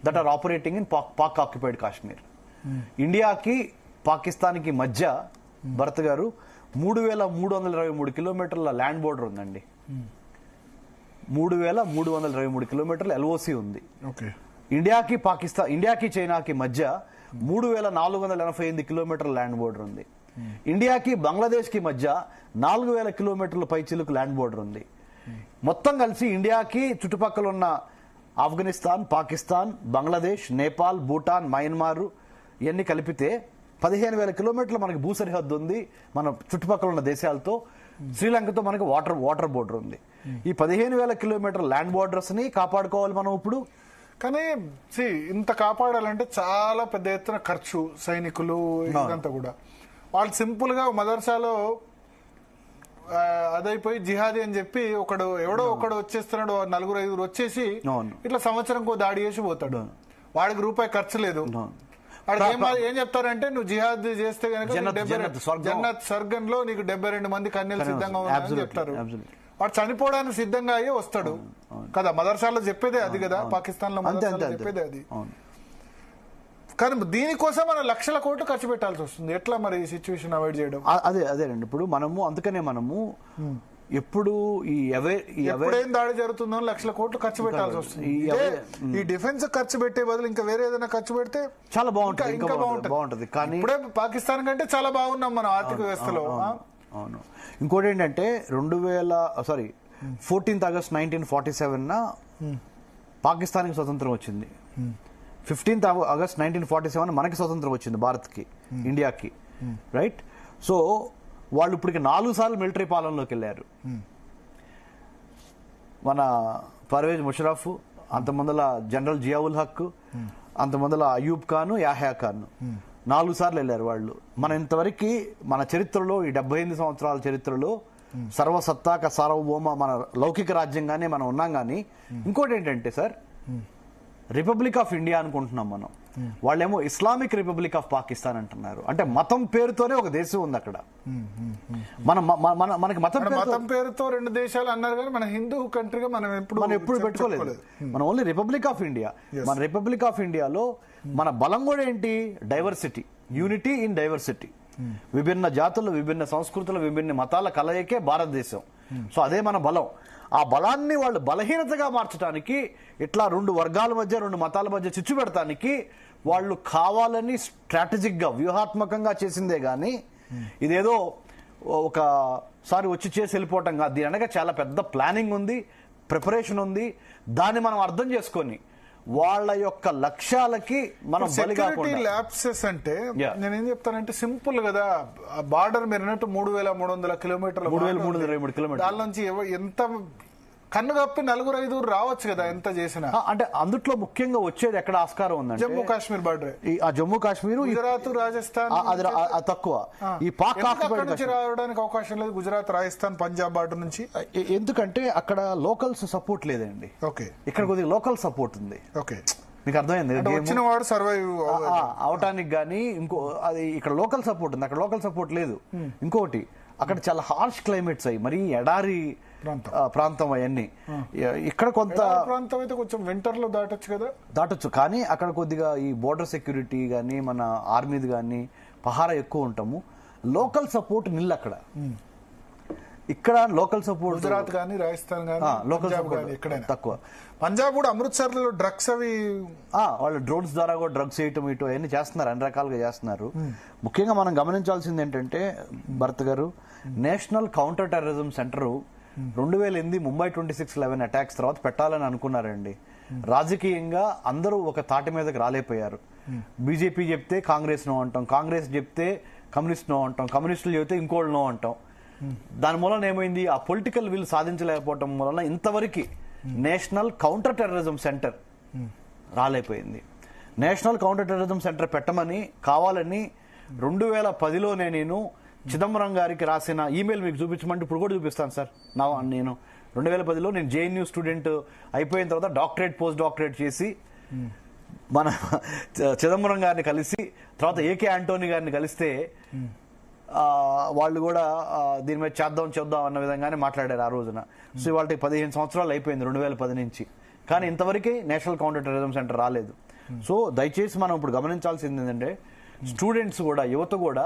That are operating in Pak occupied Kashmir. ఇండియాకి పాకిస్తాన్కి మధ్య భరత్ గారు 3,323 కిలోమీటర్ల ల్యాండ్ బోర్డర్ ఉందండి. 3,323 కిలోమీటర్ల ఎల్ఓసి ఉంది. ఇండియాకి చైనాకి మధ్య 3,488 కిలోమీటర్ల ల్యాండ్ బోర్డర్ ఉంది. ఇండియాకి బంగ్లాదేశ్ కి మధ్య 4,000 కిలోమీటర్ల పైచిలుకు ల్యాండ్ బోర్డర్ ఉంది. మొత్తం కలిసి ఇండియాకి చుట్టుపక్కల ఉన్న ఆఫ్ఘనిస్తాన్, పాకిస్తాన్, బంగ్లాదేశ్, నేపాల్, భూటాన్, మయన్మార్ ఇవన్నీ కలిపితే 15,000 కిలోమీటర్లు మనకి భూ సరిహద్దు ఉంది. మన చుట్టుపక్కల ఉన్న దేశాలతో, శ్రీలంకతో మనకి వాటర్ బోర్డర్ ఉంది. ఈ 15,000 కిలోమీటర్ ల్యాండ్ బోర్డర్స్ ని కాపాడుకోవాలి మనం ఇప్పుడు. కానీ ఇంత కాపాడాలంటే చాలా పెద్ద ఎత్తున ఖర్చు, సైనికులు ఇదంతా కూడా. వాళ్ళు సింపుల్ గా మదర్సాలో అదైపోయి జిహాదీ అని చెప్పి ఎవడో ఒకడు వచ్చేస్తున్నాడు, 4-5 వచ్చేసి ఇట్లా సంవత్సరంకో దాడి చేసి పోతాడు. వాడికి రూపాయి ఖర్చు లేదు. ఏం చెప్తారంటే నువ్వు జిహాద్ చేస్తే కనుక జన్నత్ స్వర్గంలో నీకు 72 మంది కన్యలు సిద్ధంగా ఉన్నాయని చెప్తారు. వాడు చనిపోవడానికి సిద్ధంగా అయ్యే వస్తాడు కదా. మదర్సాలో చెప్పేదే అది కదా, పాకిస్తాన్ లో చెప్పేదే అది. కానీ దీనికోసం మనం లక్షల కోట్లు ఖర్చు పెట్టాల్సి వస్తుంది. ఎట్లా మరి ఈ సిచ్యువేషన్ అవాయిడ్ చేయడం? అదేనండి. ఇప్పుడు అందుకనే మనము ఎప్పుడు ఎప్పుడేం దాడి జరుగుతుందో లక్షల కోట్లు ఖర్చు పెట్టాల్సి వస్తుంది. ఈ డిఫెన్స్ ఖర్చు పెట్టే బదులు ఇంకా వేరే ఏదైనా ఖర్చు పెడితే చాలా బాగుంటుంది. కానీ ఇప్పుడే పాకిస్తాన్ కంటే చాలా బాగున్నాం మన ఆర్థిక వ్యవస్థలో. అవును. ఇంకోటి ఏంటంటే 14th August 1947 పాకిస్తాన్కి స్వతంత్రం వచ్చింది. 15th August 1947 మనకి స్వతంత్రం వచ్చింది, భారత్కి, ఇండియాకి. రైట్. సో వాళ్ళు ఇప్పటికి 4 సార్లు మిలిటరీ పాలనలోకి వెళ్ళారు. మన పర్వేజ్ ముషరఫ్, అంతమందుల జనరల్ జియావుల్ హక్, అంతమందుల అయూబ్ ఖాన్, యాహ్యా ఖాన్ 4 సార్లు వెళ్ళారు వాళ్ళు. మన ఇంతవరకు మన చరిత్రలో, ఈ 78 సంవత్సరాల చరిత్రలో సర్వసత్తాక సార్వభౌమ మన లౌకిక రాజ్యంగానే మనం ఉన్నాం. కానీ ఇంకోటి ఏంటంటే సార్, రిపబ్లిక్ ఆఫ్ ఇండియా అనుకుంటున్నాం మనం. వాళ్ళేమో ఇస్లామిక్ రిపబ్లిక్ ఆఫ్ పాకిస్తాన్ అంటున్నారు. అంటే మతం పేరుతోనే ఒక దేశం ఉంది అక్కడ. మనకి మతం పేరుతో 2 దేశాలు అన్నారు, కానీ మన హిందూ కంట్రీగా మనం ఎప్పుడు పెట్టుకోలేదు. మన ఓన్లీ రిపబ్లిక్ ఆఫ్ ఇండియా. మన రిపబ్లిక్ ఆఫ్ ఇండియాలో మన బలం కూడా ఏంటి? Diversity, unity in diversity. విభిన్న జాతులు, విభిన్న సంస్కృతులు, విభిన్న మతాల కలయికే భారతదేశం. సో అదే మన బలం. ఆ బలాన్ని వాళ్ళు బలహీనతగా మార్చడానికి, ఇట్లా 2 వర్గాల మధ్య, 2 మతాల మధ్య చిచ్చు పెడతానికి వాళ్ళు కావాలని స్ట్రాటజిక్ గా, వ్యూహాత్మకంగా చేసిందే గాని ఇదేదో ఒకసారి వచ్చి చేసి వెళ్ళిపోవటం కాదు. దీని అనగా చాలా పెద్ద ప్లానింగ్ ఉంది, ప్రిపరేషన్ ఉంది. దాన్ని మనం అర్థం చేసుకొని వాళ్ళ యొక్క లక్ష్యాలకి మనం సెక్యూరిటీ ల్యాప్సెస్ అంటే నేనేం చెప్తానంటే సింపుల్ కదా. బార్డర్ మీరు అన్నట్టు 3,300 కిలోమీటర్లు, 3,323 కిలోమీటర్లు. దాని నుంచి ఎంత కన్ను కప్పి 4-5 రావచ్చు కదా ఎంత చేసినా. అంటే అందుట్లో ముఖ్యంగా వచ్చేది ఎక్కడ ఆస్కారం ఉందంటే జమ్మూ కాశ్మీర్ బార్డర్. ఆ జమ్మూ కాశ్మీర్, గుజరాత్, రాజస్థాన్ తక్కువ. ఈ పాక్ నుంచి రావడానికి అవకాశం లేదు. గుజరాత్, రాజస్థాన్, పంజాబ్ బార్డర్ నుంచి. ఎందుకంటే అక్కడ లోకల్స్ సపోర్ట్ లేదండి. ఓకే. ఇక్కడ కొద్దిగా లోకల్ సపోర్ట్ ఉంది. ఓకే. మీకు అర్థమైంది? వచ్చిన వాడు సర్వైవ్ అవటానికి గానీ అది ఇక్కడ లోకల్ సపోర్ట్ ఉంది, అక్కడ లోకల్ సపోర్ట్ లేదు. ఇంకోటి, అక్కడ చాలా హార్ష్ క్లైమేట్స్ అయ్యి, మరి ఎడారి ప్రాంతం అవన్నీ. ఇక్కడ కొంత ప్రాంతం అయితే కొంచెం వింటర్ లో దాటొచ్చు. కానీ అక్కడ కొద్దిగా ఈ బోర్డర్ సెక్యూరిటీ గానీ, మన ఆర్మీది గానీ పహారా ఎక్కువ ఉంటాము. లోకల్ సపోర్ట్ నిల్ అక్కడ. ఇక్కడ లోకల్ సపోర్ట్ గుజరాత్ కానీ, రాజస్థాన్ కానీ, లోకల్ సపోర్ట్ ఎక్కడైనా తక్కువ. పంజాబ్ కూడా అమృత్సర్ లో డ్రగ్స్ అవి వాళ్ళు డ్రోన్స్ ద్వారా కూడా డ్రగ్స్ వేయటం, ఇటు అవన్నీ చేస్తున్నారు, అన్ని రకాలుగా చేస్తున్నారు. ముఖ్యంగా మనం గమనించాల్సింది ఏంటంటే భరత్ గారు, national counter terrorism centre 2008 Mumbai 26/11 attacks తర్వాత పెట్టాలని అనుకున్నారండి. రాజకీయంగా అందరూ ఒక తాటి మీదకి రాలేకపోయారు. బీజేపీ చెప్తే కాంగ్రెస్ నో అంటాం, కాంగ్రెస్ చెప్తే కమ్యూనిస్ట్ నో అంటాం, కమ్యూనిస్టులు చెప్తే ఇంకోళ్ళు నో అంటాం. దాని మూలన ఏమైంది? ఆ పొలిటికల్ విల్ సాధించలేకపోవటం వలన ఇంతవరకు నేషనల్ కౌంటర్ టెర్రరిజం సెంటర్ రాలేకపోయింది. నేషనల్ కౌంటర్ టెర్రరిజం సెంటర్ పెట్టమని కావాలని 2010లోనే నేను చిదంబరం గారికి రాసిన ఈమెయిల్ మీకు చూపించమంటే ఇప్పుడు కూడా చూపిస్తాను సార్. నేను 2010లో నేను జేఎన్యూ స్టూడెంట్ అయిపోయిన తర్వాత డాక్టరేట్, పోస్ట్ డాక్టరేట్ చేసి మన చిదంబరం గారిని కలిసి తర్వాత ఏకే ఆంటోనీ గారిని కలిస్తే వాళ్ళు కూడా దీని మీద చేద్దాం అన్న విధంగానే మాట్లాడారు ఆ రోజున. సో వాళ్ళకి 15 సంవత్సరాలు అయిపోయింది 2010 నుంచి. కానీ ఇంతవరకు నేషనల్ కౌంటర్ టెర్రరిజం సెంటర్ రాలేదు. సో దయచేసి మనం ఇప్పుడు గమనించాల్సింది ఏంటంటే స్టూడెంట్స్ కూడా, యువత కూడా